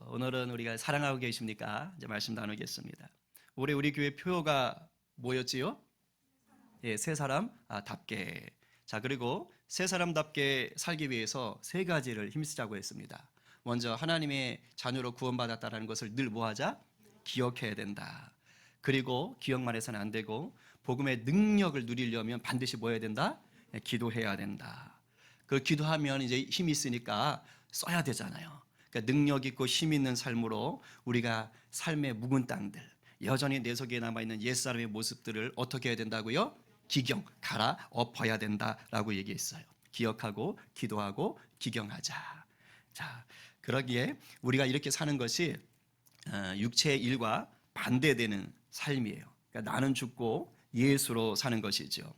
오늘은 우리가 사랑하고 계십니까? 이제 말씀 나누겠습니다. 올해 우리 교회 표어가 뭐였지요? 예, 세 사람 답게. 자, 그리고 세 사람답게 살기 위해서 세 가지를 힘쓰자고 했습니다. 먼저 하나님의 자녀로 구원받았다라는 것을 늘 뭐하자? 기억해야 된다. 그리고 기억만 해서는 안 되고 복음의 능력을 누리려면 반드시 뭐 해야 된다? 예, 기도해야 된다. 그 기도하면 이제 힘이 있으니까 써야 되잖아요. 그러니까 능력 있고 힘 있는 삶으로 우리가 삶의 묵은 땅들, 여전히 내 속에 남아있는 옛사람의 모습들을 어떻게 해야 된다고요? 기경, 갈아엎어야 된다라고 얘기했어요. 기억하고 기도하고 기경하자. 자, 그러기에 우리가 이렇게 사는 것이 육체의 일과 반대되는 삶이에요. 그러니까 나는 죽고 예수로 사는 것이죠.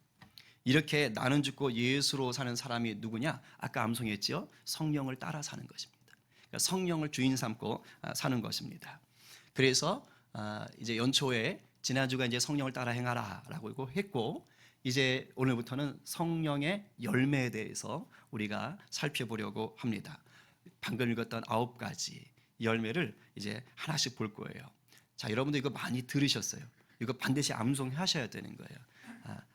이렇게 나는 죽고 예수로 사는 사람이 누구냐? 아까 암송했죠. 성령을 따라 사는 것입니다. 그러니까 성령을 주인 삼고 사는 것입니다. 그래서 이제 연초에 지난주가 이제 성령을 따라 행하라라고 했고, 이제 오늘부터는 성령의 열매에 대해서 우리가 살펴보려고 합니다. 방금 읽었던 9가지 열매를 이제 하나씩 볼 거예요. 자, 여러분들 이거 많이 들으셨어요. 이거 반드시 암송하셔야 되는 거예요.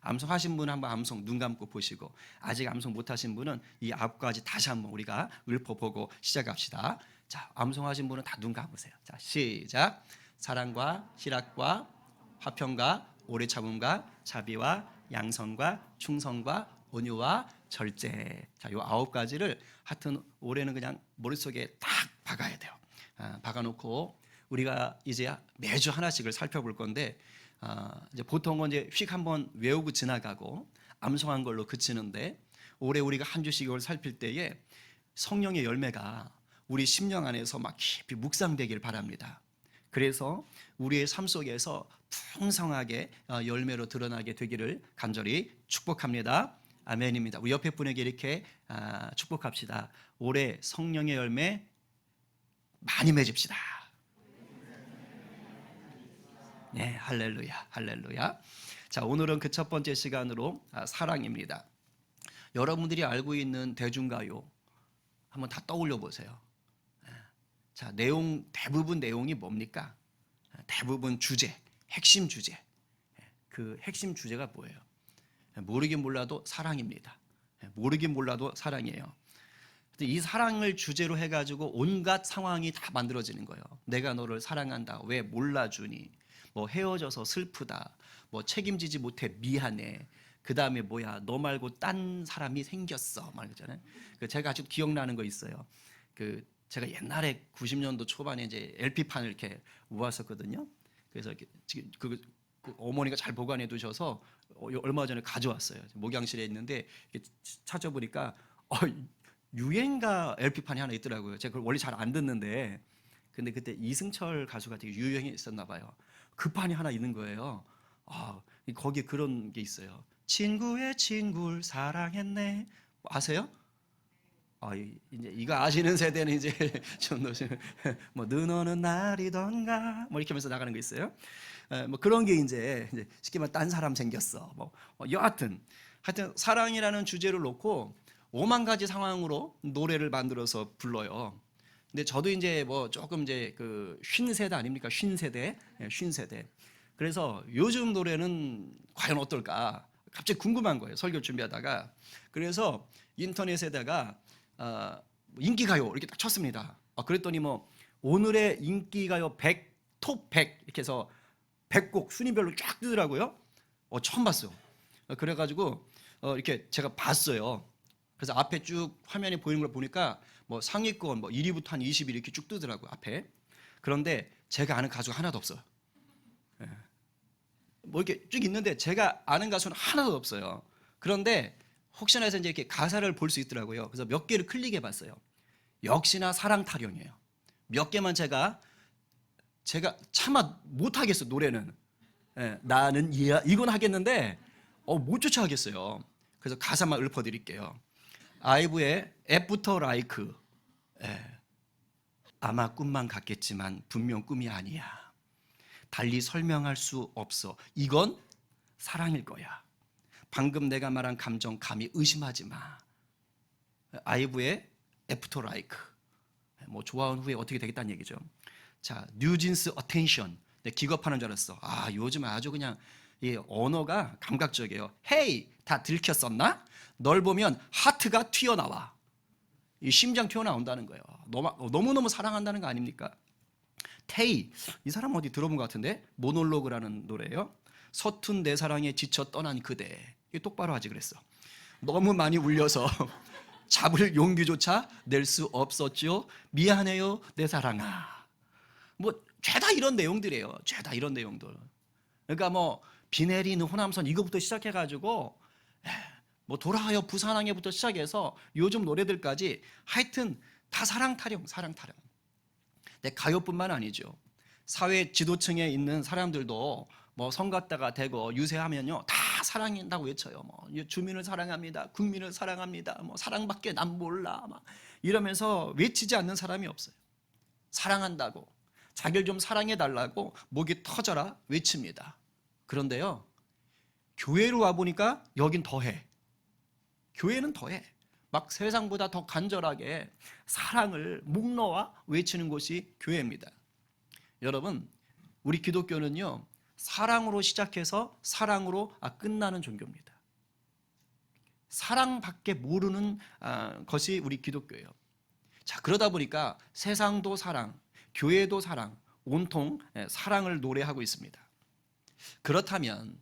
암송하신 분은 한번 암송 눈 감고 보시고, 아직 암송 못하신 분은 이 9가지 다시 한번 우리가 읊어보고 시작합시다. 자, 암송하신 분은 다 눈 감으세요. 자, 시작. 사랑과 희락과 화평과 오래 참음과 자비와 양선과 충성과 온유와 절제. 자, 요 9가지를 하여튼 올해는 그냥 머릿속에 딱 박아야 돼요. 박아놓고 우리가 이제 매주 하나씩을 살펴볼 건데, 이제 보통은 이제 휙 한번 외우고 지나가고 암송한 걸로 그치는데, 올해 우리가 한 주씩 이걸 살필 때에 성령의 열매가 우리 심령 안에서 막 깊이 묵상되길 바랍니다. 그래서 우리의 삶 속에서 풍성하게 열매로 드러나게 되기를 간절히 축복합니다. 아멘입니다. 우리 옆에 분에게 이렇게 축복합시다. 올해 성령의 열매 많이 맺읍시다. 네, 할렐루야, 할렐루야. 자, 오늘은 그 첫 번째 시간으로 사랑입니다. 여러분들이 알고 있는 대중가요 한번 다 떠올려 보세요. 자, 대부분 내용이 뭡니까? 대부분 주제, 핵심 주제. 그 핵심 주제가 뭐예요? 모르긴 몰라도 사랑입니다. 모르긴 몰라도 사랑이에요. 이 사랑을 주제로 해가지고 온갖 상황이 다 만들어지는 거예요. 내가 너를 사랑한다. 왜 몰라주니? 뭐 헤어져서 슬프다. 뭐 책임지지 못해 미안해. 그 다음에 뭐야? 너 말고 딴 사람이 생겼어. 말이잖아요. 제가 아직도 기억나는 거 있어요. 제가 옛날에 90년도 초반에 이제 LP판을 이렇게 모았었거든요. 그래서 이렇게 그 어머니가 잘 보관해 두셔서 얼마 전에 가져왔어요. 목양실에 있는데 찾아보니까 유행가 LP판이 하나 있더라고요. 제가 그걸 원래 잘 안 듣는데, 근데 그때 이승철 가수가 되게 유행했었나 봐요. 그 판이 하나 있는 거예요. 거기에 그런 게 있어요. 친구의 친구를 사랑했네. 아세요? 이제 이거 아시는 세대는 이제 좀 뭐 눈오는 날이던가 뭐 이렇게 하면서 나가는 거 있어요. 뭐 그런 게 이제 쉽게 말하면 딴 사람 생겼어. 여하튼 사랑이라는 주제를 놓고 5만 가지 상황으로 노래를 만들어서 불러요. 근데 저도 이제 뭐 조금 이제 쉰 세대 아닙니까? 쉰 세대. 그래서 요즘 노래는 과연 어떨까? 갑자기 궁금한 거예요. 설교 준비하다가. 그래서 인터넷에다가 인기가요 이렇게 딱 쳤습니다. 그랬더니 뭐 오늘의 인기가요 100, 톱 100 이렇게 해서 100곡 순위별로 쫙 뜨더라고요. 처음 봤어요. 그래가지고 이렇게 제가 봤어요. 그래서 앞에 쭉 화면에 보이는 걸 보니까 뭐 상위권 뭐 1위부터 한 20위 이렇게 쭉 뜨더라고요, 앞에. 그런데 제가 아는 가수가 하나도 없어요. 뭐 이렇게 쭉 있는데 제가 아는 가수는 하나도 없어요. 그런데 혹시나 해서 이제 이렇게 가사를 볼 수 있더라고요. 그래서 몇 개를 클릭해 봤어요. 역시나 사랑 타령이에요. 몇 개만 제가 차마 못 하겠어, 노래는. 나는 이건 하겠는데 못 쫓아가겠어요. 그래서 가사만 읊어 드릴게요. 아이브의 앱부터 라이크. 아마 꿈만 같겠지만 분명 꿈이 아니야. 달리 설명할 수 없어. 이건 사랑일 거야. 방금 내가 말한 감정 감히 의심하지 마. 아이브의 애프터 라이크. 뭐 좋아한 후에 어떻게 되겠다는 얘기죠. 자, 뉴진스 어텐션. 네, 기겁하는 줄 알았어. 아, 요즘 아주 그냥 이 언어가 감각적이에요. 헤이, 다 들켰었나? 널 보면 하트가 튀어나와. 이 심장 튀어나온다는 거예요. 너무너무 사랑한다는 거 아닙니까? 테이, 이 사람 어디 들어본 것 같은데? 모놀로그라는 노래예요. 서툰 내 사랑에 지쳐 떠난 그대. 이게 똑바로 하지 그랬어. 너무 많이 울려서 잡을 용기조차 낼 수 없었죠. 미안해요, 내 사랑아. 뭐 죄다 이런 내용들이에요. 죄다 이런 내용들. 그러니까 뭐 비 내리는 호남선 이거부터 시작해가지고 뭐 돌아와요 부산항해부터 시작해서 요즘 노래들까지 하여튼 다 사랑 타령, 사랑 타령. 근데 가요뿐만 아니죠. 사회 지도층에 있는 사람들도 뭐 선거다가 되고 유세하면요 다 사랑한다고 외쳐요. 뭐 주민을 사랑합니다, 국민을 사랑합니다, 뭐 사랑밖에 난 몰라 막 이러면서 외치지 않는 사람이 없어요. 사랑한다고, 자기를 좀 사랑해 달라고 목이 터져라 외칩니다. 그런데요, 교회로 와 보니까 여긴 더해. 교회는 더해. 막 세상보다 더 간절하게 사랑을 목 놓아 외치는 곳이 교회입니다. 여러분, 우리 기독교는요 사랑으로 시작해서 사랑으로 끝나는 종교입니다. 사랑밖에 모르는 것이 우리 기독교예요. 자, 그러다 보니까 세상도 사랑, 교회도 사랑, 온통 사랑을 노래하고 있습니다. 그렇다면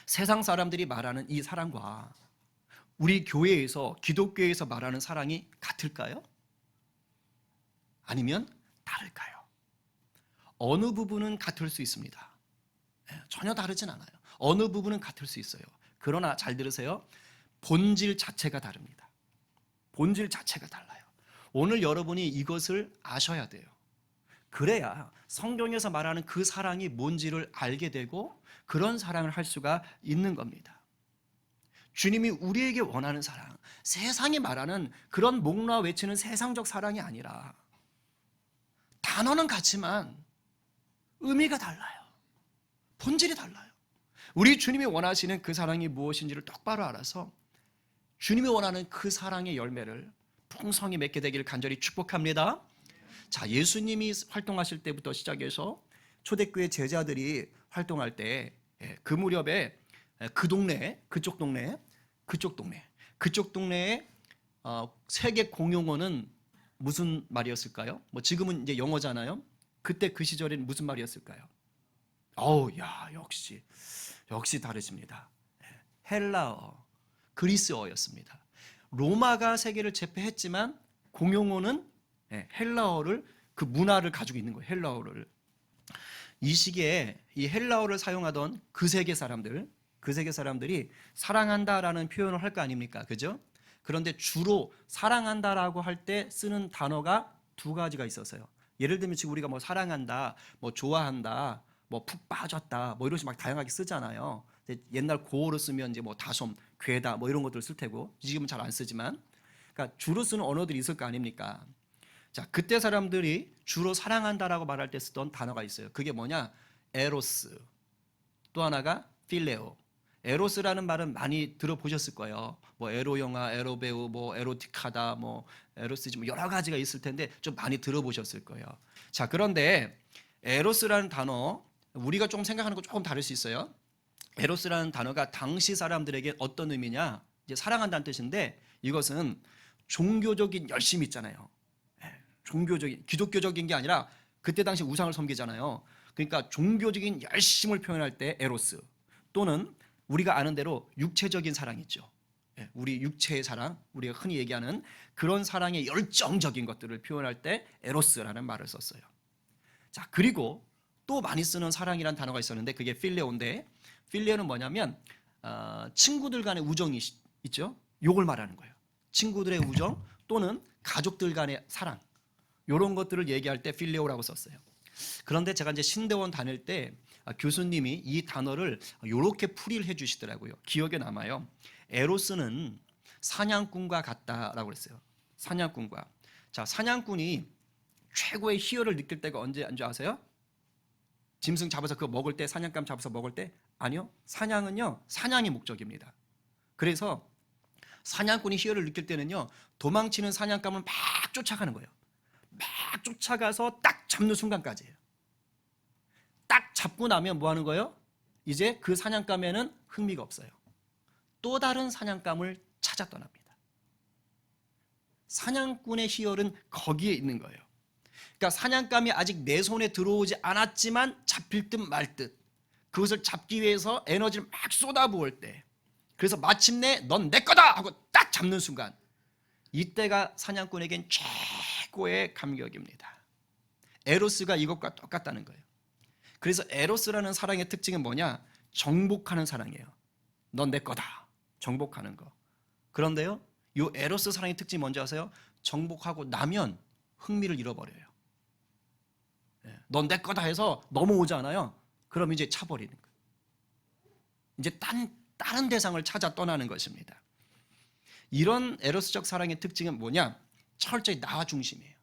세상 사람들이 말하는 이 사랑과 우리 교회에서, 기독교에서 말하는 사랑이 같을까요? 아니면 다를까요? 어느 부분은 같을 수 있습니다. 전혀 다르진 않아요. 어느 부분은 같을 수 있어요. 그러나 잘 들으세요. 본질 자체가 다릅니다. 본질 자체가 달라요. 오늘 여러분이 이것을 아셔야 돼요. 그래야 성경에서 말하는 그 사랑이 뭔지를 알게 되고 그런 사랑을 할 수가 있는 겁니다. 주님이 우리에게 원하는 사랑, 세상이 말하는 그런 목 놓아 외치는 세상적 사랑이 아니라 단어는 같지만 의미가 달라요. 본질이 달라요. 우리 주님이 원하시는 그 사랑이 무엇인지를 똑바로 알아서 주님이 원하는 그 사랑의 열매를 풍성히 맺게 되기를 간절히 축복합니다. 자, 예수님이 활동하실 때부터 시작해서 초대교회 제자들이 활동할 때 그 무렵에 그 동네, 그쪽 동네에 세계 공용어는 무슨 말이었을까요? 뭐 지금은 이제 영어잖아요. 그때 그 시절엔 무슨 말이었을까요? 야, 역시 다르십니다. 헬라어, 그리스어였습니다. 로마가 세계를 제패했지만 공용어는 헬라어를, 그 문화를 가지고 있는 거예요. 헬라어를. 이 시기에 이 헬라어를 사용하던 그 세계 사람들이 사랑한다라는 표현을 할 거 아닙니까? 그죠? 그런데 주로 사랑한다라고 할 때 쓰는 단어가 두 가지가 있었어요. 예를 들면 지금 우리가 뭐 사랑한다, 뭐 좋아한다, 뭐 푹 빠졌다, 뭐 이런 식으로 막 다양하게 쓰잖아요. 옛날 고어로 쓰면 이제 뭐 다솜, 괴다, 뭐 이런 것들 쓸 테고 지금은 잘 안 쓰지만, 그러니까 주로 쓰는 언어들이 있을 거 아닙니까? 자, 그때 사람들이 주로 사랑한다라고 말할 때 쓰던 단어가 있어요. 그게 뭐냐? 에로스. 또 하나가 필레오. 에로스라는 말은 많이 들어보셨을 거예요. 뭐 에로 영화, 에로 배우, 뭐 에로틱하다, 뭐 에로스지, 뭐 여러 가지가 있을 텐데 좀 많이 들어보셨을 거예요. 자, 그런데 에로스라는 단어, 우리가 좀 생각하는 거 조금 다를 수 있어요. 에로스라는 단어가 당시 사람들에게 어떤 의미냐? 이제 사랑한다는 뜻인데 이것은 종교적인 열심이 있잖아요. 종교적인, 기독교적인 게 아니라 그때 당시 우상을 섬기잖아요. 그러니까 종교적인 열심을 표현할 때 에로스, 또는 우리가 아는 대로 육체적인 사랑 있죠. 우리 육체의 사랑, 우리가 흔히 얘기하는 그런 사랑의 열정적인 것들을 표현할 때 에로스라는 말을 썼어요. 자, 그리고 또 많이 쓰는 사랑이라는 단어가 있었는데 그게 필레오인데, 필레오는 뭐냐면 친구들 간의 우정이 있죠. 요걸 말하는 거예요. 친구들의 우정 또는 가족들 간의 사랑, 이런 것들을 얘기할 때 필레오라고 썼어요. 그런데 제가 이제 신대원 다닐 때 교수님이 이 단어를 이렇게 풀이를 해주시더라고요. 기억에 남아요. 에로스는 사냥꾼과 같다라고 그랬어요. 사냥꾼과. 자, 사냥꾼이 최고의 희열을 느낄 때가 언제인 줄 아세요? 짐승 잡아서 그거 먹을 때, 사냥감 잡아서 먹을 때? 아니요. 사냥은요, 사냥이 목적입니다. 그래서 사냥꾼이 희열을 느낄 때는요, 도망치는 사냥감을 막 쫓아가는 거예요. 막 막 쫓아가서 딱 잡는 순간까지예요. 딱 잡고 나면 뭐 하는 거예요? 이제 그 사냥감에는 흥미가 없어요. 또 다른 사냥감을 찾아 떠납니다. 사냥꾼의 희열은 거기에 있는 거예요. 그러니까 사냥감이 아직 내 손에 들어오지 않았지만 잡힐 듯 말 듯, 그것을 잡기 위해서 에너지를 막 쏟아부을 때, 그래서 마침내 넌 내 거다 하고 딱 잡는 순간, 이때가 사냥꾼에겐 최고의 감격입니다. 에로스가 이것과 똑같다는 거예요. 그래서 에로스라는 사랑의 특징은 뭐냐? 정복하는 사랑이에요. 넌 내 거다, 정복하는 거. 그런데요, 이 에로스 사랑의 특징이 뭔지 아세요? 정복하고 나면 흥미를 잃어버려요. 넌 내 거다 해서 넘어오잖아요. 그럼 이제 차버리는 거예요. 이제 다른 대상을 찾아 떠나는 것입니다. 이런 에로스적 사랑의 특징은 뭐냐? 철저히 나 중심이에요.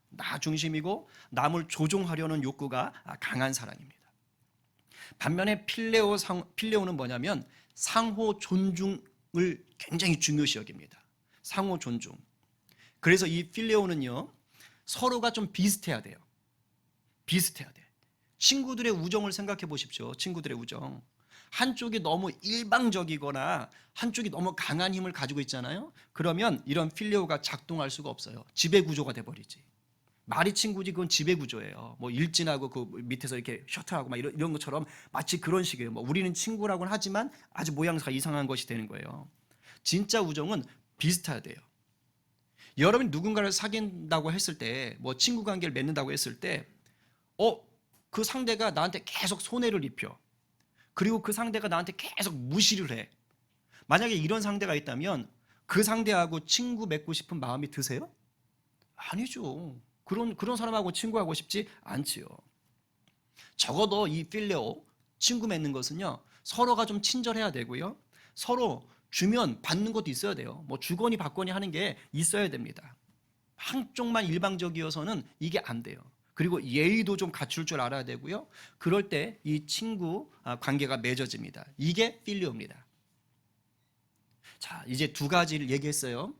나 중심이고 남을 조종하려는 욕구가 강한 사랑입니다. 반면에 필레오는 뭐냐면 상호 존중을 굉장히 중요시 여깁니다. 상호 존중. 그래서 이 필레오는요, 서로가 좀 비슷해야 돼요. 비슷해야 돼. 친구들의 우정을 생각해 보십시오. 친구들의 우정. 한쪽이 너무 일방적이거나 한쪽이 너무 강한 힘을 가지고 있잖아요. 그러면 이런 필레오가 작동할 수가 없어요. 지배구조가 돼버리지. 말이 친구지 그건 지배구조예요. 뭐 일진하고 그 밑에서 이렇게 셔틀하고 막 이런 것처럼 마치 그런 식이에요. 뭐 우리는 친구라고는 하지만 아주 모양새가 이상한 것이 되는 거예요. 진짜 우정은 비슷해야 돼요. 여러분이 누군가를 사귄다고 했을 때, 뭐 친구 관계를 맺는다고 했을 때, 그 상대가 나한테 계속 손해를 입혀. 그리고 그 상대가 나한테 계속 무시를 해. 만약에 이런 상대가 있다면 그 상대하고 친구 맺고 싶은 마음이 드세요? 아니죠. 그런 사람하고 친구하고 싶지 않지요. 적어도 이 필레오, 친구 맺는 것은요, 서로가 좀 친절해야 되고요. 서로 주면 받는 것도 있어야 돼요. 뭐 주거니 받거니 하는 게 있어야 됩니다. 한쪽만 일방적이어서는 이게 안 돼요. 그리고 예의도 좀 갖출 줄 알아야 되고요. 그럴 때 이 친구 관계가 맺어집니다. 이게 필레오입니다. 자, 이제 두 가지를 얘기했어요.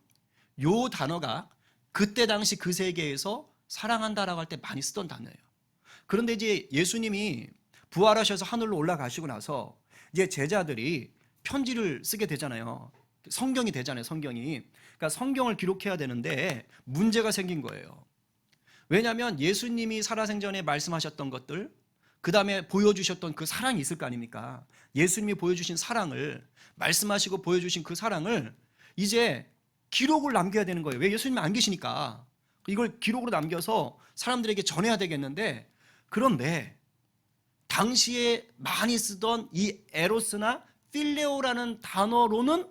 요 단어가 그때 당시 그 세계에서 사랑한다라고 할 때 많이 쓰던 단어예요. 그런데 이제 예수님이 부활하셔서 하늘로 올라가시고 나서 이제 제자들이 편지를 쓰게 되잖아요. 성경이 되잖아요, 성경이. 그러니까 성경을 기록해야 되는데 문제가 생긴 거예요. 왜냐하면 예수님이 살아생전에 말씀하셨던 것들, 그 다음에 보여주셨던 그 사랑이 있을 거 아닙니까? 예수님이 보여주신 사랑을, 말씀하시고 보여주신 그 사랑을 이제 기록을 남겨야 되는 거예요. 왜? 예수님이 안 계시니까. 이걸 기록으로 남겨서 사람들에게 전해야 되겠는데, 그런데 당시에 많이 쓰던 이 에로스나 필레오라는 단어로는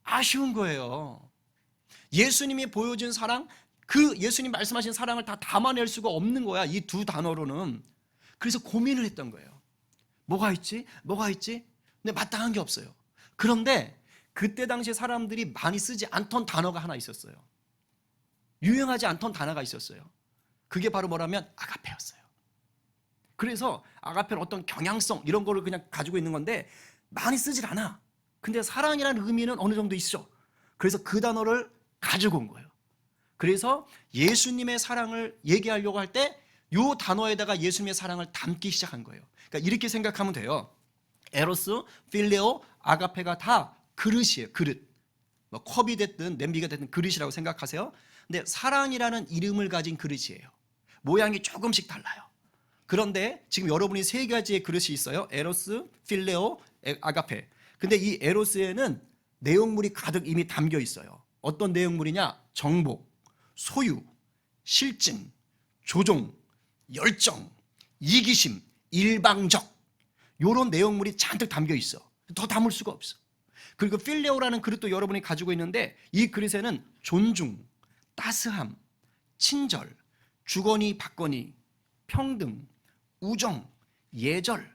아쉬운 거예요. 예수님이 보여준 사랑, 그 예수님 말씀하신 사랑을 다 담아낼 수가 없는 거야, 이 두 단어로는. 그래서 고민을 했던 거예요. 뭐가 있지? 뭐가 있지? 근데 마땅한 게 없어요. 그런데 그때 당시 사람들이 많이 쓰지 않던 단어가 하나 있었어요. 유행하지 않던 단어가 있었어요. 그게 바로 뭐라면 아가페였어요. 그래서 아가페는 어떤 경향성 이런 거를 그냥 가지고 있는 건데 많이 쓰질 않아. 근데 사랑이라는 의미는 어느 정도 있어. 그래서 그 단어를 가지고 온 거예요. 그래서 예수님의 사랑을 얘기하려고 할 때 이 단어에다가 예수님의 사랑을 담기 시작한 거예요. 그러니까 이렇게 생각하면 돼요. 에로스, 필레오, 아가페가 다 그릇이에요. 그릇. 뭐 컵이 됐든 냄비가 됐든 그릇이라고 생각하세요. 근데 사랑이라는 이름을 가진 그릇이에요. 모양이 조금씩 달라요. 그런데 지금 여러분이 세 가지의 그릇이 있어요. 에로스, 필레오, 아가페. 근데 이 에로스에는 내용물이 가득 이미 담겨 있어요. 어떤 내용물이냐? 정복, 소유, 실증, 조종, 열정, 이기심, 일방적, 이런 내용물이 잔뜩 담겨 있어. 더 담을 수가 없어. 그리고 필레오라는 그릇도 여러분이 가지고 있는데 이 그릇에는 존중, 따스함, 친절, 주거니 받거니, 평등, 우정, 예절,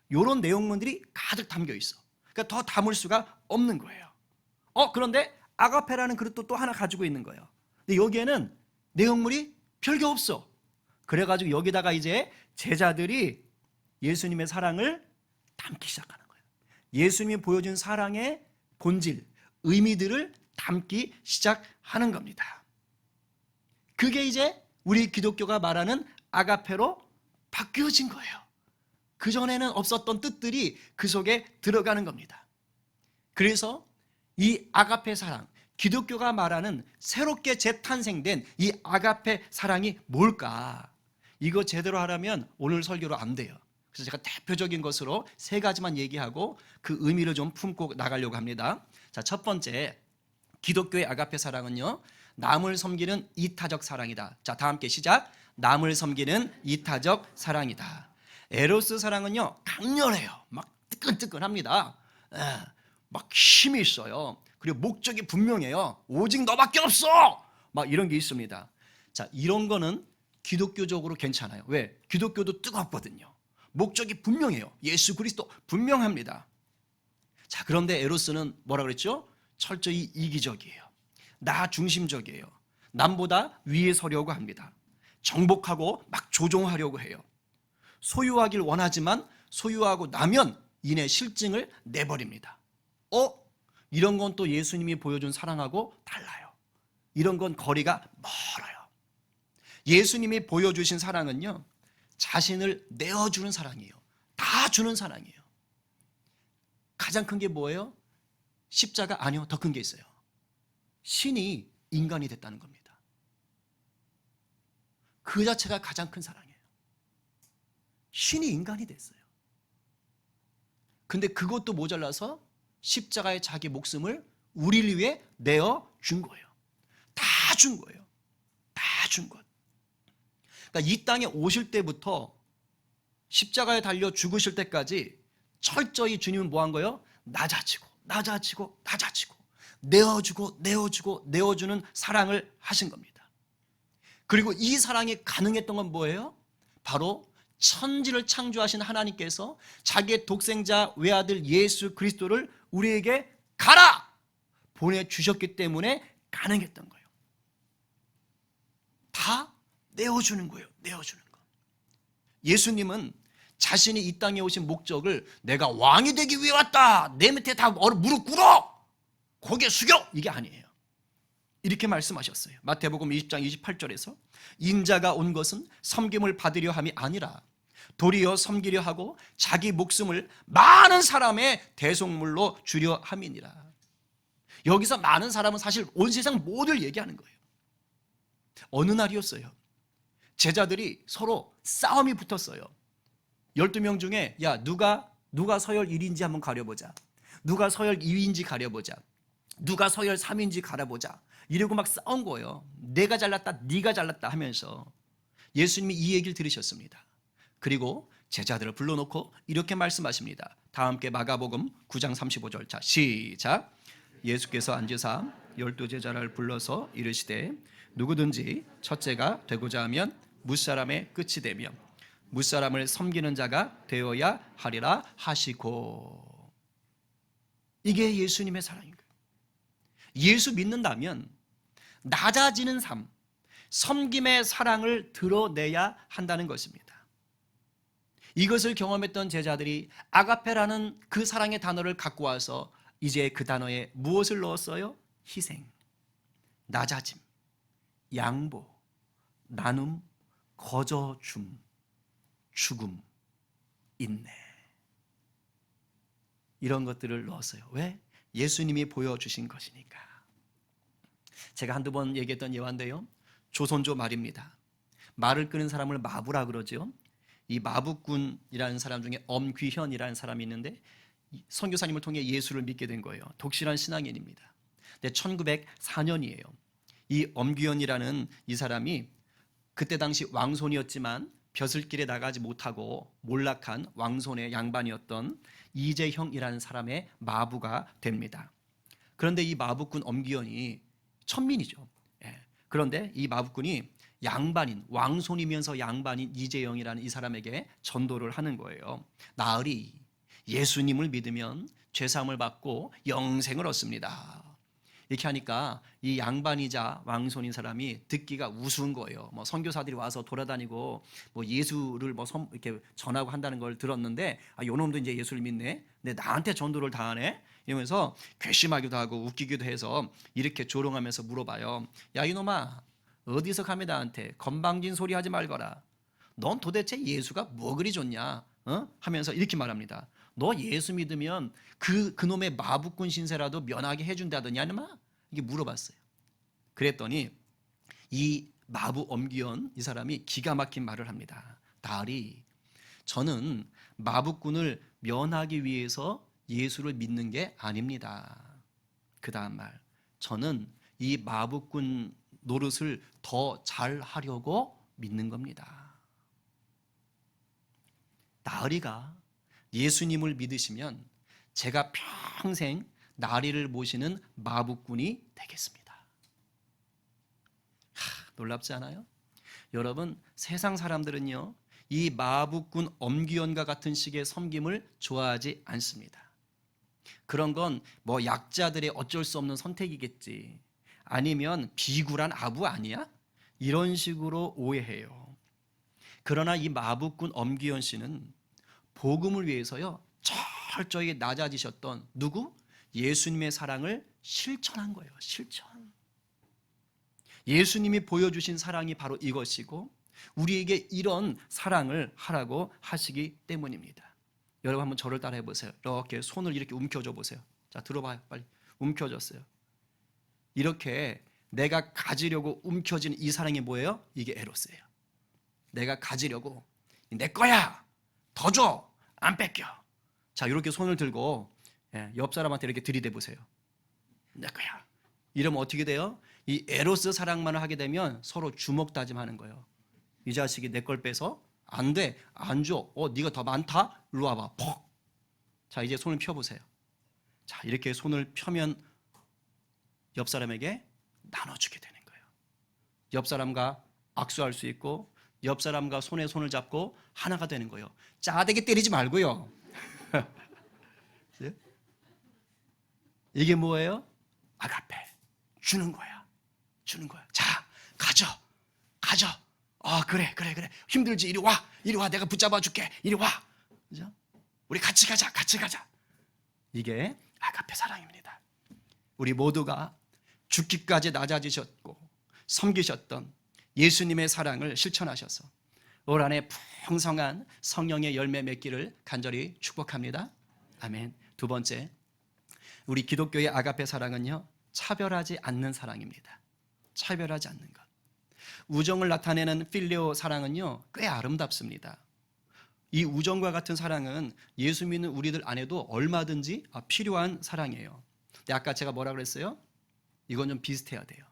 이런 내용물들이 가득 담겨 있어. 그러니까 더 담을 수가 없는 거예요. 그런데 아가페라는 그릇도 또 하나 가지고 있는 거예요. 근데 여기에는 내용물이 별게 없어. 그래가지고 여기다가 이제 제자들이 예수님의 사랑을 담기 시작하는 거예요. 예수님이 보여준 사랑의 본질, 의미들을 담기 시작하는 겁니다. 그게 이제 우리 기독교가 말하는 아가페로 바뀌어진 거예요. 그전에는 없었던 뜻들이 그 속에 들어가는 겁니다. 그래서 이 아가페 사랑, 기독교가 말하는 새롭게 재탄생된 이 아가페 사랑이 뭘까? 이거 제대로 하려면 오늘 설교로 안 돼요. 그래서 제가 대표적인 것으로 세 가지만 얘기하고 그 의미를 좀 품고 나가려고 합니다. 자, 첫 번째, 기독교의 아가페 사랑은요, 남을 섬기는 이타적 사랑이다. 자, 다 함께 시작. 남을 섬기는 이타적 사랑이다. 에로스 사랑은요, 강렬해요. 막 뜨끈뜨끈합니다. 막 힘이 있어요. 그리고 목적이 분명해요. 오직 너밖에 없어. 막 이런 게 있습니다. 자, 이런 거는 기독교적으로 괜찮아요. 왜? 기독교도 뜨겁거든요. 목적이 분명해요. 예수 그리스도 분명합니다. 자, 그런데 에로스는 뭐라 그랬죠? 철저히 이기적이에요. 나 중심적이에요. 남보다 위에 서려고 합니다. 정복하고 막 조종하려고 해요. 소유하길 원하지만 소유하고 나면 이내 실증을 내버립니다. 이런 건 또 예수님이 보여준 사랑하고 달라요. 이런 건 거리가 멀어요. 예수님이 보여주신 사랑은요, 자신을 내어주는 사랑이에요. 다 주는 사랑이에요. 가장 큰 게 뭐예요? 십자가 아니요, 더 큰 게 있어요. 신이 인간이 됐다는 겁니다. 그 자체가 가장 큰 사랑이에요. 신이 인간이 됐어요. 근데 그것도 모자라서 십자가에 자기 목숨을 우리를 위해 내어준 거예요. 다 준 거예요. 다 준 것. 그러니까 이 땅에 오실 때부터 십자가에 달려 죽으실 때까지 철저히 주님은 뭐 한 거예요? 낮아지고 낮아지고 낮아지고 내어주고 내어주고 내어주는 사랑을 하신 겁니다. 그리고 이 사랑이 가능했던 건 뭐예요? 바로 천지를 창조하신 하나님께서 자기의 독생자 외아들 예수 그리스도를 우리에게 가라! 보내주셨기 때문에 가능했던 거예요. 다 내어주는 거예요. 내어주는 거. 예수님은 자신이 이 땅에 오신 목적을 내가 왕이 되기 위해 왔다. 내 밑에 다 무릎 꿇어. 고개 숙여. 이게 아니에요. 이렇게 말씀하셨어요. 마태복음 20장 28절에서 인자가 온 것은 섬김을 받으려 함이 아니라 도리어 섬기려 하고 자기 목숨을 많은 사람의 대속물로 주려 함이니라. 여기서 많은 사람은 사실 온 세상 모두를 얘기하는 거예요. 어느 날이었어요. 제자들이 서로 싸움이 붙었어요. 12명 중에 야 누가 서열 1인지 한번 가려보자. 누가 서열 2위인지 가려보자. 누가 서열 3위인지 가려보자. 이러고 막 싸운 거예요. 내가 잘났다 네가 잘났다 하면서 예수님이 이 얘기를 들으셨습니다. 그리고 제자들을 불러놓고 이렇게 말씀하십니다. 다 함께 마가복음 9장 35절. 자, 시작. 예수께서 앉으사 12제자를 불러서 이르시되 누구든지 첫째가 되고자 하면 무사람의 끝이 되며 무사람을 섬기는 자가 되어야 하리라 하시고. 이게 예수님의 사랑인 거예요. 예수 믿는다면 낮아지는 삶, 섬김의 사랑을 드러내야 한다는 것입니다. 이것을 경험했던 제자들이 아가페라는 그 사랑의 단어를 갖고 와서 이제 그 단어에 무엇을 넣었어요? 희생, 낮아짐, 양보, 나눔, 거저줌, 죽음, 인내, 이런 것들을 넣었어요. 왜? 예수님이 보여주신 것이니까. 제가 한두 번 얘기했던 예화인데요, 조선조 말입니다. 말을 끄는 사람을 마부라 그러죠. 이 마부꾼이라는 사람 중에 엄귀현이라는 사람이 있는데 선교사님을 통해 예수를 믿게 된 거예요. 독실한 신앙인입니다. 근데 1904년이에요. 이 엄귀현이라는 이 사람이 그때 당시 왕손이었지만 벼슬길에 나가지 못하고 몰락한 왕손의 양반이었던 이재형이라는 사람의 마부가 됩니다. 그런데 이 마부꾼 엄귀현이 천민이죠. 그런데 이 마부꾼이 양반인, 왕손이면서 양반인 이재영이라는 이 사람에게 전도를 하는 거예요. 나으리, 예수님을 믿으면 죄사함을 받고 영생을 얻습니다. 이렇게 하니까 이 양반이자 왕손인 사람이 듣기가 우스운 거예요. 뭐 선교사들이 와서 돌아다니고 뭐 예수를 뭐 이렇게 전하고 한다는 걸 들었는데, 요 놈도 이제 예수를 믿네. 근데 나한테 전도를 다 하네. 이러면서 괘씸하기도 하고 웃기기도 해서 이렇게 조롱하면서 물어봐요. 야 이놈아, 어디서 감히 나한테 건방진 소리 하지 말거라. 넌 도대체 예수가 뭐 그리 좋냐? 하면서 이렇게 말합니다. 너 예수 믿으면 그놈의 마부꾼 신세라도 면하게 해준다더니 아니마? 이게 물어봤어요. 그랬더니 이 마부 엄기현 이 사람이 기가 막힌 말을 합니다. 나으리, 저는 마부꾼을 면하기 위해서 예수를 믿는 게 아닙니다. 그 다음 말, 저는 이 마부꾼 노릇을 더 잘하려고 믿는 겁니다. 나으리가 예수님을 믿으시면 제가 평생 나으리를 모시는 마부꾼이 되겠습니다. 놀랍지 않아요? 여러분, 세상 사람들은요, 이 마부꾼 엄기현과 같은 식의 섬김을 좋아하지 않습니다. 그런 건 뭐 약자들의 어쩔 수 없는 선택이겠지, 아니면 비굴한 아부 아니야? 이런 식으로 오해해요. 그러나 이 마부꾼 엄기현 씨는 복음을 위해서요, 철저히 낮아지셨던 누구? 예수님의 사랑을 실천한 거예요. 실천. 예수님이 보여주신 사랑이 바로 이것이고 우리에게 이런 사랑을 하라고 하시기 때문입니다. 여러분 한번 저를 따라해 보세요. 이렇게 손을 이렇게 움켜줘 보세요. 자, 들어봐요. 빨리. 움켜졌어요. 이렇게 내가 가지려고 움켜진 이 사랑이 뭐예요? 이게 에로스예요. 내가 가지려고, 내 거야, 더 줘, 안 뺏겨. 자, 이렇게 손을 들고 옆 사람한테 이렇게 들이대 보세요. 내 거야. 이러면 어떻게 돼요? 이 에로스 사랑만을 하게 되면 서로 주먹다짐하는 거예요. 이 자식이 내 걸 빼서 안 돼, 안 줘. 네가 더 많다? 일로 와봐. 퍽. 자, 이제 손을 펴보세요. 자, 이렇게 손을 펴면 옆 사람에게 나눠주게 되는 거예요. 옆 사람과 악수할 수 있고 옆 사람과 손에 손을 잡고 하나가 되는 거예요. 짜대기 때리지 말고요. 이게 뭐예요? 아가페. 주는 거야. 주는 거야. 자, 가져. 그래. 힘들지? 이리 와. 내가 붙잡아 줄게. 이리 와. 그죠? 우리 같이 가자. 이게 아가페 사랑입니다. 우리 모두가 죽기까지 낮아지셨고 섬기셨던 예수님의 사랑을 실천하셔서 올 한해 풍성한 성령의 열매 맺기를 간절히 축복합니다. 아멘. 두 번째, 우리 기독교의 아가페 사랑은요, 차별하지 않는 사랑입니다. 차별하지 않는 것. 우정을 나타내는 필레오 사랑은요, 꽤 아름답습니다. 이 우정과 같은 사랑은 예수 믿는 우리들 안에도 얼마든지 필요한 사랑이에요. 근데 아까 제가 뭐라 그랬어요? 이건 좀 비슷해야 돼요.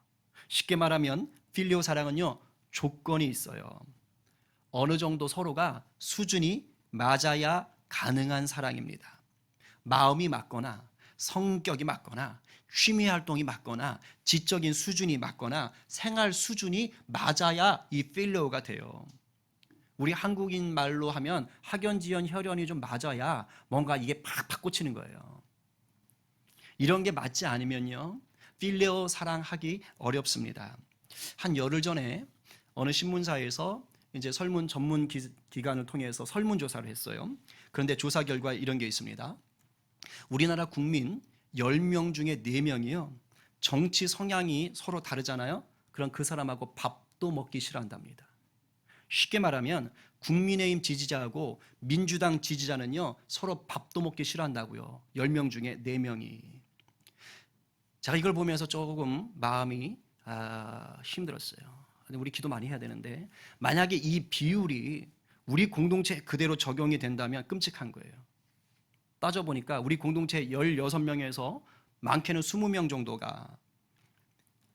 쉽게 말하면 필레오 사랑은요, 조건이 있어요. 어느 정도 서로가 수준이 맞아야 가능한 사랑입니다. 마음이 맞거나 성격이 맞거나 취미 활동이 맞거나 지적인 수준이 맞거나 생활 수준이 맞아야 이 필레오가 돼요. 우리 한국인 말로 하면 학연지연 혈연이 좀 맞아야 뭔가 이게 팍팍 꽂히는 거예요. 이런 게 맞지 않으면요, 필레오 사랑하기 어렵습니다. 한 열흘 전에 어느 신문사에서 이제 설문 전문 기관을 통해서 설문조사를 했어요. 그런데 조사 결과에 이런 게 있습니다. 우리나라 국민 10명 중에 4명이요, 정치 성향이 서로 다르잖아요. 그럼 그 사람하고 밥도 먹기 싫어한답니다. 쉽게 말하면 국민의힘 지지자하고 민주당 지지자는요, 서로 밥도 먹기 싫어한다고요. 10명 중에 4명이. 제가 이걸 보면서 조금 마음이 힘들었어요. 우리 기도 많이 해야 되는데, 만약에 이 비율이 우리 공동체에 그대로 적용이 된다면 끔찍한 거예요. 따져보니까 우리 공동체 16명에서 많게는 20명 정도가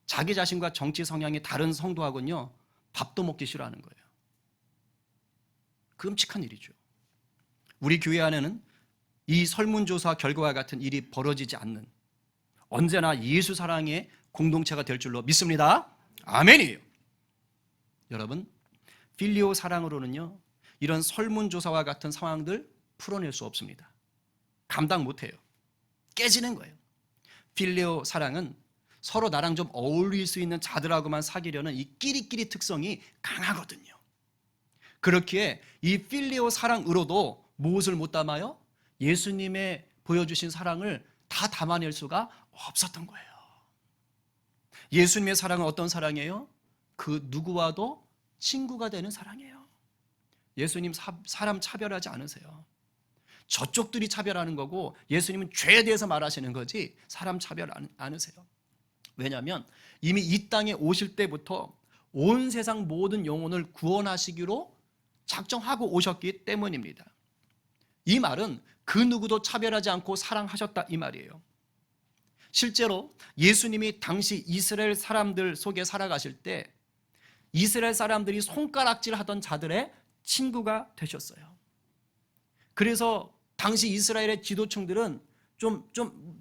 자기 자신과 정치 성향이 다른 성도하고는요, 밥도 먹기 싫어하는 거예요. 끔찍한 일이죠. 우리 교회 안에는 이 설문조사 결과와 같은 일이 벌어지지 않는, 언제나 예수 사랑의 공동체가 될 줄로 믿습니다. 아멘이에요. 여러분, 필리오 사랑으로는요, 이런 설문조사와 같은 상황들 풀어낼 수 없습니다. 감당 못해요. 깨지는 거예요. 필리오 사랑은 서로 나랑 좀 어울릴 수 있는 자들하고만 사귀려는 이 끼리끼리 특성이 강하거든요. 그렇기에 이 필리오 사랑으로도 무엇을 못 담아요? 예수님의 보여주신 사랑을 다 담아낼 수가 없었던 거예요. 예수님의 사랑은 어떤 사랑이에요? 그 누구와도 친구가 되는 사랑이에요. 예수님 사람 차별하지 않으세요. 저쪽들이 차별하는 거고 예수님은 죄에 대해서 말하시는 거지 사람 차별 않으세요. 왜냐하면 이미 이 땅에 오실 때부터 온 세상 모든 영혼을 구원하시기로 작정하고 오셨기 때문입니다. 이 말은 그 누구도 차별하지 않고 사랑하셨다 이 말이에요. 실제로 예수님이 당시 이스라엘 사람들 속에 살아가실 때 이스라엘 사람들이 손가락질하던 자들의 친구가 되셨어요. 그래서 당시 이스라엘의 지도층들은 좀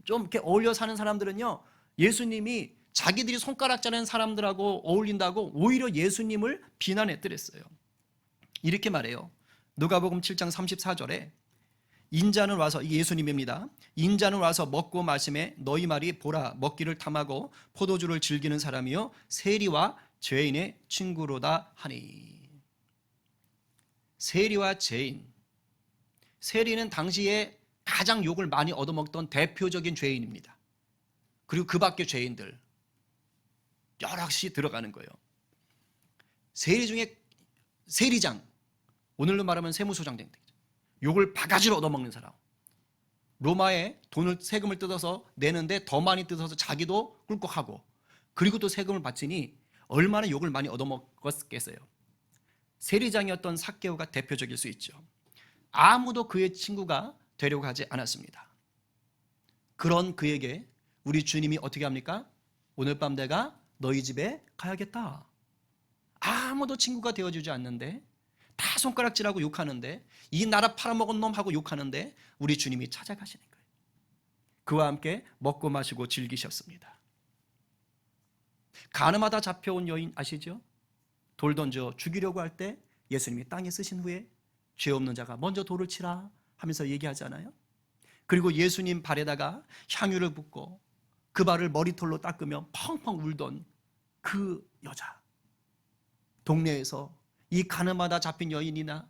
이렇게 어울려 사는 사람들은요, 예수님이 자기들이 손가락질하는 사람들하고 어울린다고 오히려 예수님을 비난했더랬어요. 이렇게 말해요. 누가복음 7장 34절에 인자는 와서, 이게 예수님입니다. 인자는 와서 먹고 마심에 너희 말이 보라 먹기를 탐하고 포도주를 즐기는 사람이요 세리와 죄인의 친구로다 하니. 세리와 죄인. 세리는 당시에 가장 욕을 많이 얻어먹던 대표적인 죄인입니다. 그리고 그 밖에 죄인들 여럿이 들어가는 거예요. 세리 중에 세리장, 오늘로 말하면 세무소장 된 욕을 바가지로 얻어먹는 사람. 로마에 돈을 세금을 뜯어서 내는데 더 많이 뜯어서 자기도 꿀꺽하고 그리고 또 세금을 바치니 얼마나 욕을 많이 얻어먹었겠어요. 세리장이었던 삭개오가 대표적일 수 있죠. 아무도 그의 친구가 되려고 하지 않았습니다. 그런 그에게 우리 주님이 어떻게 합니까? 오늘 밤 내가 너희 집에 가야겠다. 아무도 친구가 되어주지 않는데 다 손가락질하고 욕하는데 이 나라 팔아먹은 놈하고 욕하는데 우리 주님이 찾아가시는 거예요. 그와 함께 먹고 마시고 즐기셨습니다. 가늠하다 잡혀온 여인 아시죠? 돌 던져 죽이려고 할 때 예수님이 땅에 쓰신 후에 죄 없는 자가 먼저 돌을 치라 하면서 얘기하잖아요. 그리고 예수님 발에다가 향유를 붓고 그 발을 머리털로 닦으며 펑펑 울던 그 여자, 동네에서 이 가늠하다 잡힌 여인이나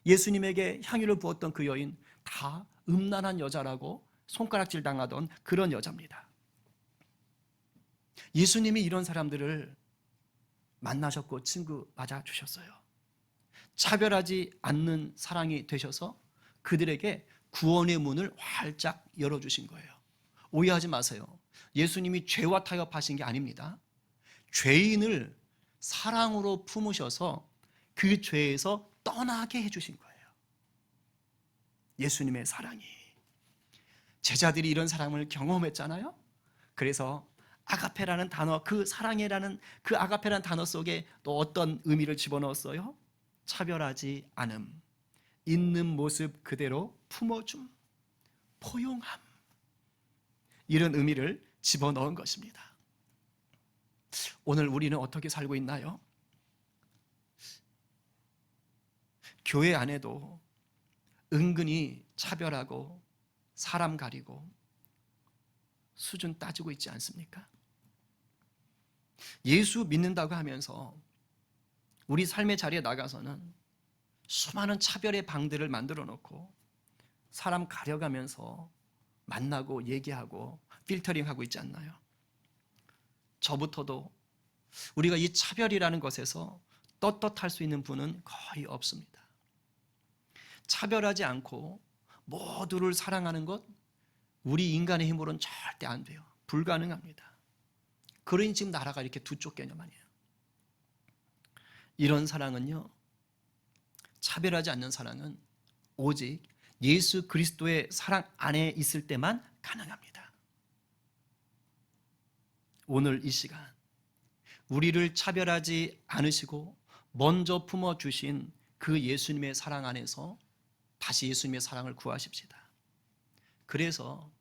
예수님에게 향유를 부었던 그 여인 다 음란한 여자라고 손가락질 당하던 그런 여자입니다. 예수님이 이런 사람들을 만나셨고 친구 맞아주셨어요. 차별하지 않는 사랑이 되셔서 그들에게 구원의 문을 활짝 열어주신 거예요. 오해하지 마세요. 예수님이 죄와 타협하신 게 아닙니다. 죄인을 사랑으로 품으셔서 그 죄에서 떠나게 해주신 거예요. 예수님의 사랑이. 제자들이 이런 사랑을 경험했잖아요. 그래서 아가페라는 단어, 그 사랑이라는 그 아가페라는 단어 속에 또 어떤 의미를 집어넣었어요? 차별하지 않음, 있는 모습 그대로 품어줌, 포용함, 이런 의미를 집어넣은 것입니다. 오늘 우리는 어떻게 살고 있나요? 교회 안에도 은근히 차별하고 사람 가리고 수준 따지고 있지 않습니까? 예수 믿는다고 하면서 우리 삶의 자리에 나가서는 수많은 차별의 방들을 만들어 놓고 사람 가려가면서 만나고 얘기하고 필터링하고 있지 않나요? 저부터도 우리가 이 차별이라는 것에서 떳떳할 수 있는 분은 거의 없습니다. 차별하지 않고 모두를 사랑하는 것, 우리 인간의 힘으로는 절대 안 돼요. 불가능합니다. 그러니 지금 나라가 이렇게 두 쪽 개념 아니에요. 이런 사랑은요, 차별하지 않는 사랑은 오직 예수 그리스도의 사랑 안에 있을 때만 가능합니다. 오늘 이 시간 우리를 차별하지 않으시고 먼저 품어주신 그 예수님의 사랑 안에서 다시 예수님의 사랑을 구하십시다. 그래서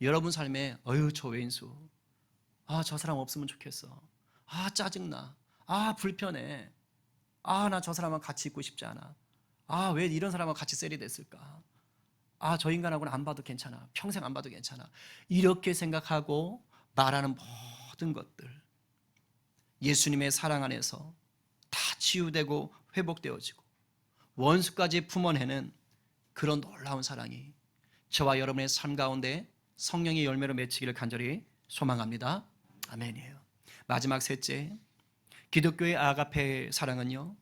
여러분 삶에 어휴 저 왼수, 저 사람 없으면 좋겠어, 짜증나, 불편해, 나 저 사람하고 같이 있고 싶지 않아, 왜 이런 사람하고 같이 셀이 됐을까, 저 인간하고는 안 봐도 괜찮아, 평생 안 봐도 괜찮아, 이렇게 생각하고 말하는 모든 것들 예수님의 사랑 안에서 다 치유되고 회복되어지고 원수까지 품어내는 그런 놀라운 사랑이 저와 여러분의 삶 가운데 성령의 열매로 맺히기를 간절히 소망합니다. 아멘이에요. 마지막 셋째, 기독교의 아가페 사랑은요,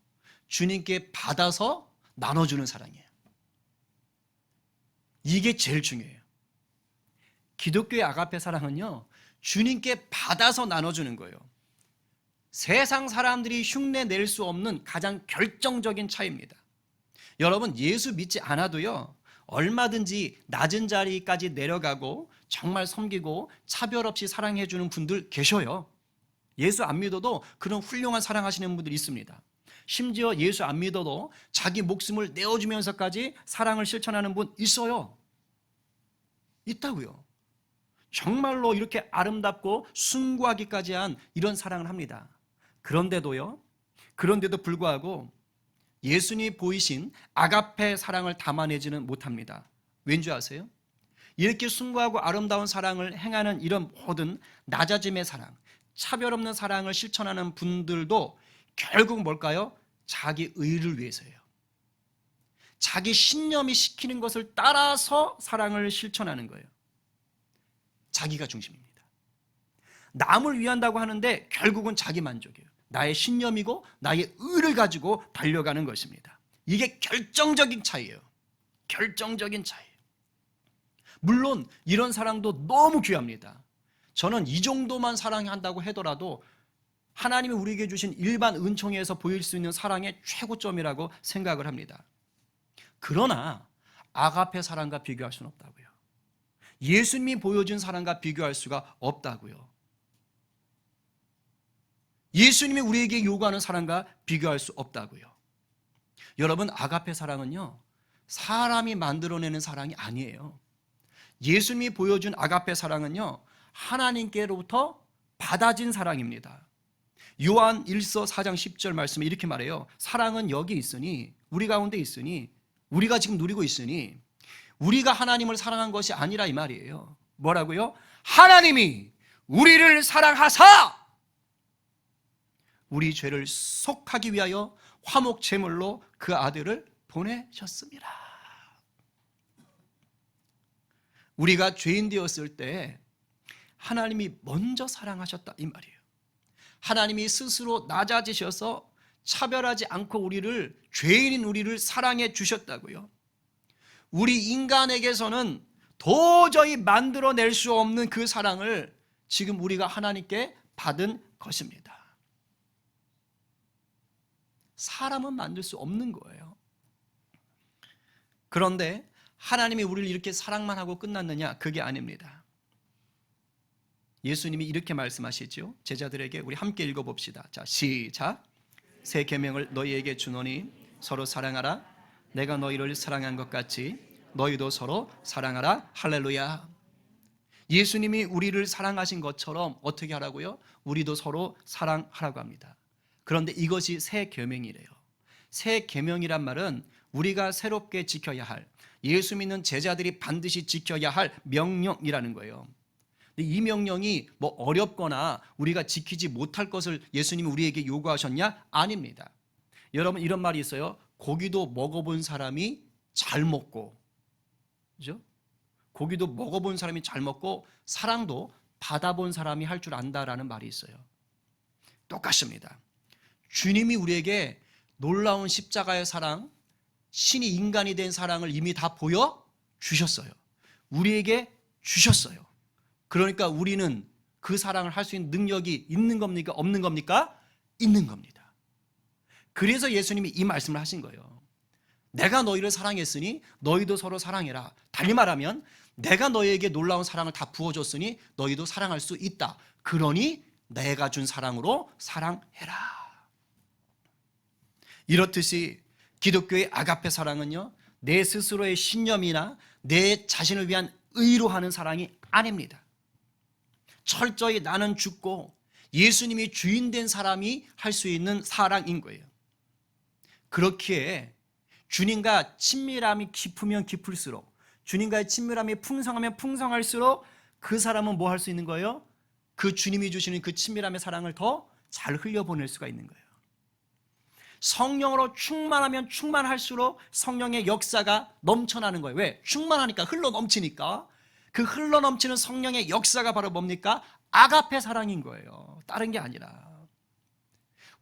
주님께 받아서 나눠주는 사랑이에요. 이게 제일 중요해요. 기독교의 아가페 사랑은요, 주님께 받아서 나눠주는 거예요. 세상 사람들이 흉내 낼 수 없는 가장 결정적인 차이입니다. 여러분, 예수 믿지 않아도요, 얼마든지 낮은 자리까지 내려가고 정말 섬기고 차별 없이 사랑해 주는 분들 계셔요. 예수 안 믿어도 그런 훌륭한 사랑하시는 분들이 있습니다. 심지어 예수 안 믿어도 자기 목숨을 내어주면서까지 사랑을 실천하는 분 있어요. 있다고요. 정말로 이렇게 아름답고 숭고하기까지 한 이런 사랑을 합니다. 그런데도 불구하고 예수님이 보이신 아가페 사랑을 담아내지는 못합니다. 왠지 아세요? 이렇게 숭고하고 아름다운 사랑을 행하는 이런 모든 낮아짐의 사랑, 차별 없는 사랑을 실천하는 분들도 결국 뭘까요? 자기 의를 위해서예요. 자기 신념이 시키는 것을 따라서 사랑을 실천하는 거예요. 자기가 중심입니다. 남을 위한다고 하는데 결국은 자기 만족이에요. 나의 신념이고 나의 의를 가지고 달려가는 것입니다. 이게 결정적인 차이예요. 결정적인 차이예요. 물론 이런 사랑도 너무 귀합니다. 저는 이 정도만 사랑한다고 하더라도 하나님이 우리에게 주신 일반 은총에서 보일 수 있는 사랑의 최고점이라고 생각을 합니다. 그러나 아가페 사랑과 비교할 수는 없다고요. 예수님이 보여준 사랑과 비교할 수가 없다고요. 예수님이 우리에게 요구하는 사랑과 비교할 수 없다고요. 여러분, 아가페 사랑은요, 사람이 만들어내는 사랑이 아니에요. 예수님이 보여준 아가페 사랑은요, 하나님께로부터 받아진 사랑입니다. 요한 1서 4장 10절 말씀에 이렇게 말해요. 사랑은 여기 있으니, 우리 가운데 있으니, 우리가 지금 누리고 있으니 우리가 하나님을 사랑한 것이 아니라 이 말이에요. 뭐라고요? 하나님이 우리를 사랑하사 우리 죄를 속하기 위하여 화목 제물로 그 아들을 보내셨습니다. 우리가 죄인 되었을 때 하나님이 먼저 사랑하셨다 이 말이에요. 하나님이 스스로 낮아지셔서 차별하지 않고 우리를, 죄인인 우리를 사랑해 주셨다고요. 우리 인간에게서는 도저히 만들어낼 수 없는 그 사랑을 지금 우리가 하나님께 받은 것입니다. 사람은 만들 수 없는 거예요. 그런데 하나님이 우리를 이렇게 사랑만 하고 끝났느냐? 그게 아닙니다. 예수님이 이렇게 말씀하시죠. 제자들에게 우리 함께 읽어봅시다. 자, 시작. 새 계명을 너희에게 주노니 서로 사랑하라. 내가 너희를 사랑한 것 같이 너희도 서로 사랑하라. 할렐루야. 예수님이 우리를 사랑하신 것처럼 어떻게 하라고요? 우리도 서로 사랑하라고 합니다. 그런데 이것이 새 계명이래요. 새 계명이란 말은 우리가 새롭게 지켜야 할, 예수 믿는 제자들이 반드시 지켜야 할 명령이라는 거예요. 이 명령이 뭐 어렵거나 우리가 지키지 못할 것을 예수님이 우리에게 요구하셨냐? 아닙니다. 여러분, 이런 말이 있어요. 고기도 먹어본 사람이 잘 먹고, 그죠? 고기도 먹어본 사람이 잘 먹고 사랑도 받아본 사람이 할 줄 안다라는 말이 있어요. 똑같습니다. 주님이 우리에게 놀라운 십자가의 사랑, 신이 인간이 된 사랑을 이미 다 보여주셨어요. 우리에게 주셨어요. 그러니까 우리는 그 사랑을 할 수 있는 능력이 있는 겁니까? 없는 겁니까? 있는 겁니다. 그래서 예수님이 이 말씀을 하신 거예요. 내가 너희를 사랑했으니 너희도 서로 사랑해라. 달리 말하면 내가 너희에게 놀라운 사랑을 다 부어줬으니 너희도 사랑할 수 있다. 그러니 내가 준 사랑으로 사랑해라. 이렇듯이 기독교의 아가페 사랑은요, 내 스스로의 신념이나 내 자신을 위한 의로 하는 사랑이 아닙니다. 철저히 나는 죽고 예수님이 주인 된 사람이 할 수 있는 사랑인 거예요. 그렇기에 주님과 친밀함이 깊으면 깊을수록, 주님과의 친밀함이 풍성하면 풍성할수록 그 사람은 뭐 할 수 있는 거예요? 그 주님이 주시는 그 친밀함의 사랑을 더 잘 흘려보낼 수가 있는 거예요. 성령으로 충만하면 충만할수록 성령의 역사가 넘쳐나는 거예요. 왜? 충만하니까, 흘러 넘치니까. 그 흘러 넘치는 성령의 역사가 바로 뭡니까? 아가페 사랑인 거예요. 다른 게 아니라.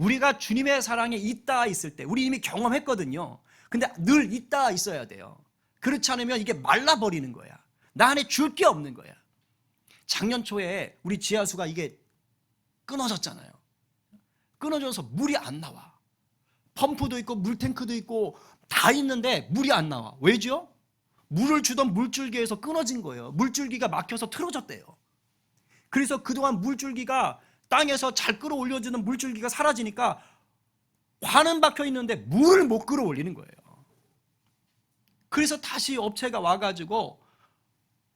우리가 주님의 사랑에 있다 있을 때 우리 이미 경험했거든요. 근데 늘 있다 있어야 돼요. 그렇지 않으면 이게 말라버리는 거야. 나 안에 줄 게 없는 거야. 작년 초에 우리 지하수가 이게 끊어졌잖아요. 끊어져서 물이 안 나와. 펌프도 있고 물탱크도 있고 다 있는데 물이 안 나와. 왜죠? 물을 주던 물줄기에서 끊어진 거예요. 물줄기가 막혀서 틀어졌대요. 그래서 그동안 물줄기가 땅에서 잘 끌어올려주는 물줄기가 사라지니까 관은 박혀 있는데 물을 못 끌어올리는 거예요. 그래서 다시 업체가 와가지고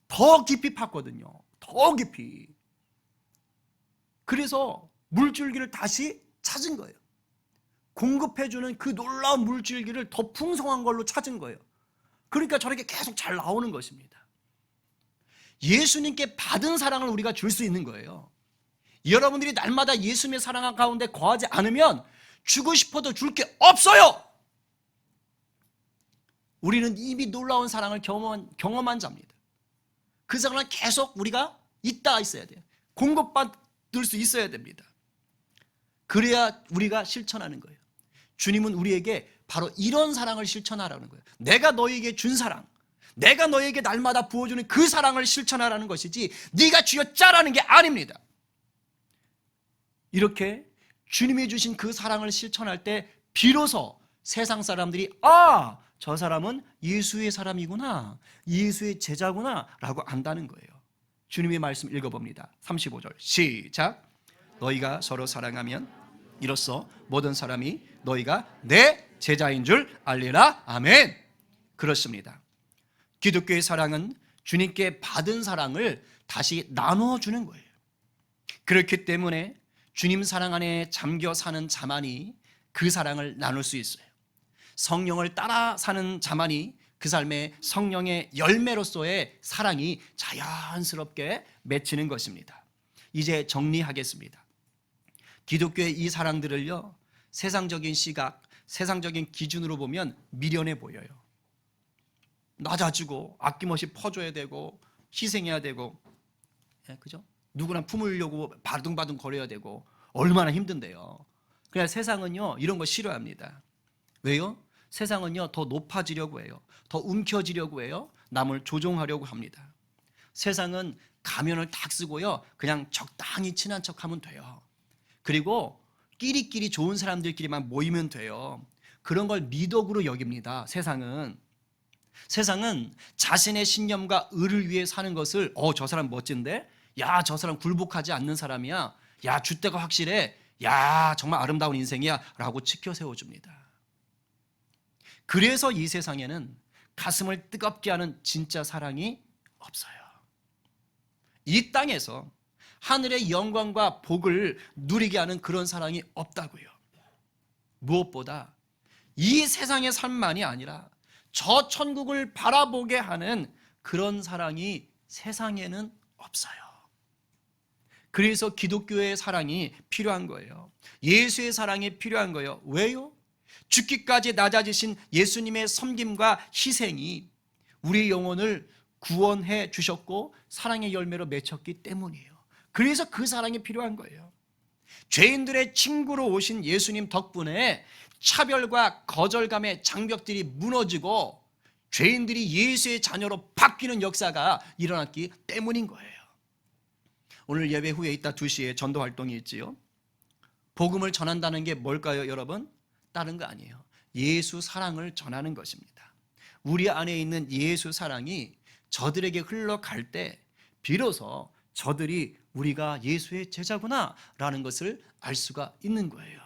더 깊이 팠거든요. 더 깊이. 그래서 물줄기를 다시 찾은 거예요. 공급해주는 그 놀라운 물줄기를 더 풍성한 걸로 찾은 거예요. 그러니까 저렇게 계속 잘 나오는 것입니다. 예수님께 받은 사랑을 우리가 줄 수 있는 거예요. 여러분들이 날마다 예수님의 사랑 가운데 거하지 않으면 주고 싶어도 줄 게 없어요. 우리는 이미 놀라운 사랑을 경험한 자입니다. 그 사랑은 계속 우리가 있다 있어야 돼요. 공급받을 수 있어야 됩니다. 그래야 우리가 실천하는 거예요. 주님은 우리에게 바로 이런 사랑을 실천하라는 거예요. 내가 너에게 준 사랑, 내가 너에게 날마다 부어주는 그 사랑을 실천하라는 것이지 네가 쥐어짜라는 게 아닙니다. 이렇게 주님이 주신 그 사랑을 실천할 때 비로소 세상 사람들이 저 사람은 예수의 사람이구나, 예수의 제자구나 라고 안다는 거예요. 주님의 말씀 읽어봅니다. 35절 시작. 너희가 서로 사랑하면 이로써 모든 사람이 너희가 내 제자인 줄 알리라. 아멘. 그렇습니다. 기독교의 사랑은 주님께 받은 사랑을 다시 나누어 주는 거예요. 그렇기 때문에 주님 사랑 안에 잠겨 사는 자만이 그 사랑을 나눌 수 있어요. 성령을 따라 사는 자만이 그 삶의 성령의 열매로서의 사랑이 자연스럽게 맺히는 것입니다. 이제 정리하겠습니다. 기독교의 이 사랑들을요, 세상적인 시각, 세상적인 기준으로 보면 미련해 보여요. 낮아지고 아낌없이 퍼줘야 되고 희생해야 되고, 그죠? 누구나 품으려고 바둥바둥 거려야 되고 얼마나 힘든데요. 그냥 세상은요 이런 거 싫어합니다. 왜요? 세상은요 더 높아지려고 해요. 더 움켜쥐려고 해요. 남을 조종하려고 합니다. 세상은 가면을 딱 쓰고요 그냥 적당히 친한 척하면 돼요. 그리고 끼리끼리 좋은 사람들끼리만 모이면 돼요. 그런 걸 미덕으로 여깁니다. 세상은 자신의 신념과 의를 위해 사는 것을 저 사람 멋진데? 야, 저 사람 굴복하지 않는 사람이야. 야, 줏대가 확실해. 야, 정말 아름다운 인생이야 라고 치켜 세워줍니다. 그래서 이 세상에는 가슴을 뜨겁게 하는 진짜 사랑이 없어요. 이 땅에서 하늘의 영광과 복을 누리게 하는 그런 사랑이 없다고요. 무엇보다 이 세상의 삶만이 아니라 저 천국을 바라보게 하는 그런 사랑이 세상에는 없어요. 그래서 기독교의 사랑이 필요한 거예요. 예수의 사랑이 필요한 거예요. 왜요? 죽기까지 낮아지신 예수님의 섬김과 희생이 우리의 영혼을 구원해 주셨고 사랑의 열매로 맺혔기 때문이에요. 그래서 그 사랑이 필요한 거예요. 죄인들의 친구로 오신 예수님 덕분에 차별과 거절감의 장벽들이 무너지고 죄인들이 예수의 자녀로 바뀌는 역사가 일어났기 때문인 거예요. 오늘 예배 후에 이따 2시에 전도 활동이 있지요. 복음을 전한다는 게 뭘까요, 여러분? 다른 거 아니에요. 예수 사랑을 전하는 것입니다. 우리 안에 있는 예수 사랑이 저들에게 흘러갈 때 비로소 저들이 우리가 예수의 제자구나 라는 것을 알 수가 있는 거예요.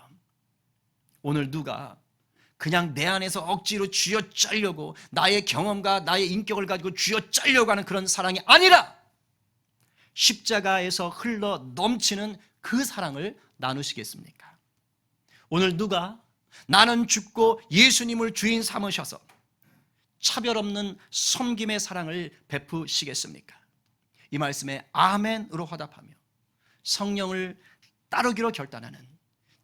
오늘 누가 그냥 내 안에서 억지로 쥐어짜려고 나의 경험과 나의 인격을 가지고 쥐어짜려고 하는 그런 사랑이 아니라 십자가에서 흘러 넘치는 그 사랑을 나누시겠습니까? 오늘 누가 나는 죽고 예수님을 주인 삼으셔서 차별 없는 섬김의 사랑을 베푸시겠습니까? 이 말씀에 아멘으로 화답하며 성령을 따르기로 결단하는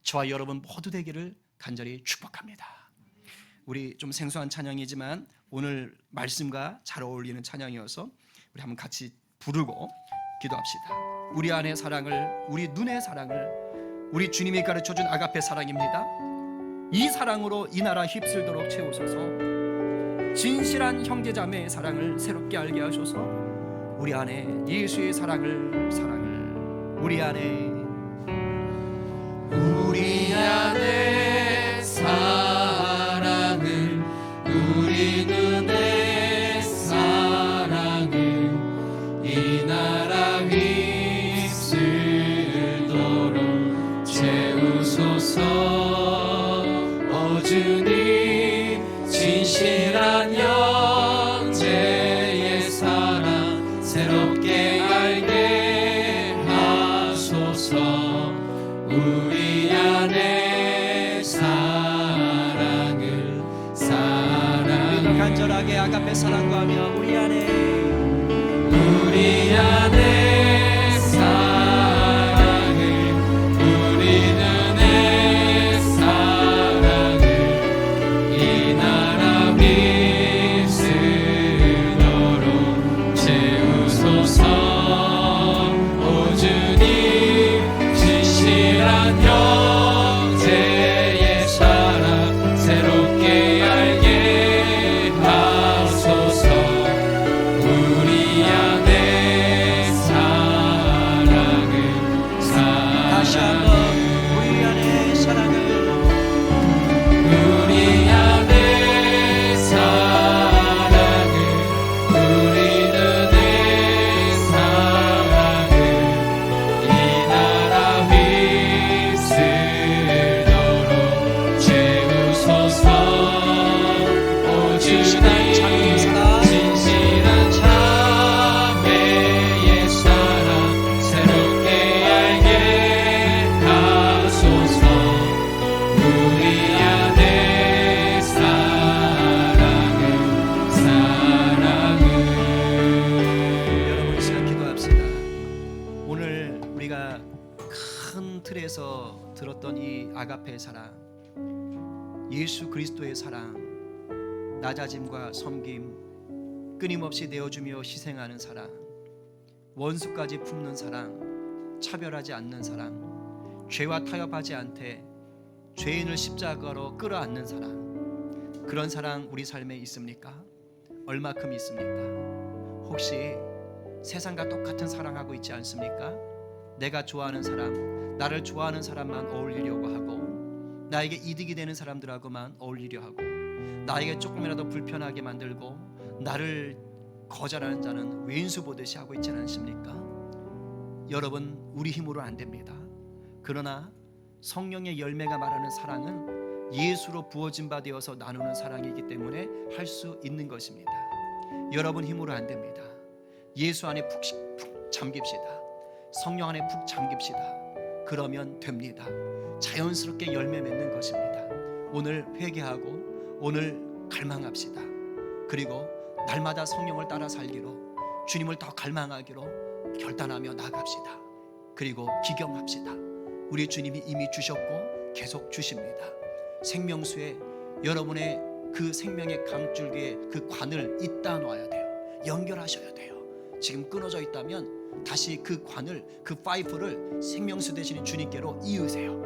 저와 여러분 모두 되기를 간절히 축복합니다. 우리 좀 생소한 찬양이지만 오늘 말씀과 잘 어울리는 찬양이어서 우리 한번 같이 부르고 기도합시다. 우리 안의 사랑을, 우리 눈의 사랑을 우리 주님이 가르쳐준 아가페 사랑입니다. 이 사랑으로 이 나라 휩쓸도록 채우소서. 진실한 형제자매의 사랑을 새롭게 알게 하소서. 우리 안에 예수의 사랑을 우리 안에 사랑을 우리는 내 사랑을 이 나라 휩쓸도록 채우소서. 오 주님 진실한 형제의 사랑 새롭게 알게 하소서. 우리 안에 사랑을 우리가 간절하게 아가페 사랑과하며 우리 안에 사랑을 우리는 내 사랑을 이 나라 휩쓸도록 채우소서. 오 주님 진실한 형제의 사랑 새롭게 알게 하소서. 우리 안에 사랑을 다시 한번 우리 안에 사랑을 우리 안에 사랑을 우리는 내 사랑을 이 나라 휩쓸도록 채우소서. 오 주님 진실한 자매의 사랑 새롭게 알게 하소서. 우리 안에 여러분 이 시간 기도합시다. 오늘 우리가 큰 틀에서 들었던 이 아가페의 사랑, 예수 그리스도의 사랑, 낮아짐과 섬김, 끊임없이 내어주며 희생하는 사랑, 원수까지 품는 사랑, 차별하지 않는 사랑, 죄와 타협하지 않되 죄인을 십자가로 끌어안는 사랑, 그런 사랑 우리 삶에 있습니까? 얼마큼 있습니까? 혹시 세상과 똑같은 사랑하고 있지 않습니까? 내가 좋아하는 사람, 나를 좋아하는 사람만 어울리려고 하고, 나에게 이득이 되는 사람들하고만 어울리려 하고, 나에게 조금이라도 불편하게 만들고 나를 거절하는 자는 왼수 보듯이 하고 있지 않습니까? 여러분, 우리 힘으로 안 됩니다. 그러나 성령의 열매가 말하는 사랑은 예수로 부어진 바 되어서 나누는 사랑이기 때문에 할 수 있는 것입니다. 여러분 힘으로 안 됩니다. 예수 안에 푹 잠깁시다. 성령 안에 푹 잠깁시다. 그러면 됩니다. 자연스럽게 열매 맺는 것입니다. 오늘 회개하고 오늘 갈망합시다. 그리고 날마다 성령을 따라 살기로, 주님을 더 갈망하기로 결단하며 나갑시다. 그리고 기경합시다. 우리 주님이 이미 주셨고 계속 주십니다. 생명수에 여러분의 그 생명의 강줄기에 그 관을 잇다 놔야 돼요. 연결하셔야 돼요. 지금 끊어져 있다면 다시 그 관을, 그 파이프를 생명수 되시는 주님께로 이으세요.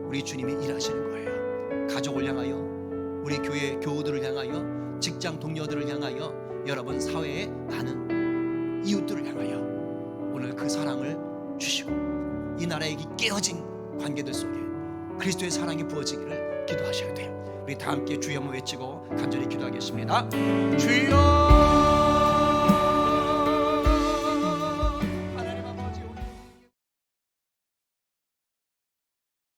우리 주님이 일하시는 거예요. 가족을 향하여, 우리 교회 교우들을 향하여, 직장 동료들을 향하여, 여러분 사회에 많은 이웃들을 향하여 오늘 그 사랑을 주시고, 이 나라의 깨어진 관계들 속에 그리스도의 사랑이 부어지기를 기도하셔야 돼요. 우리 다 함께 주여 한번 외치고 간절히 기도하겠습니다. 주여!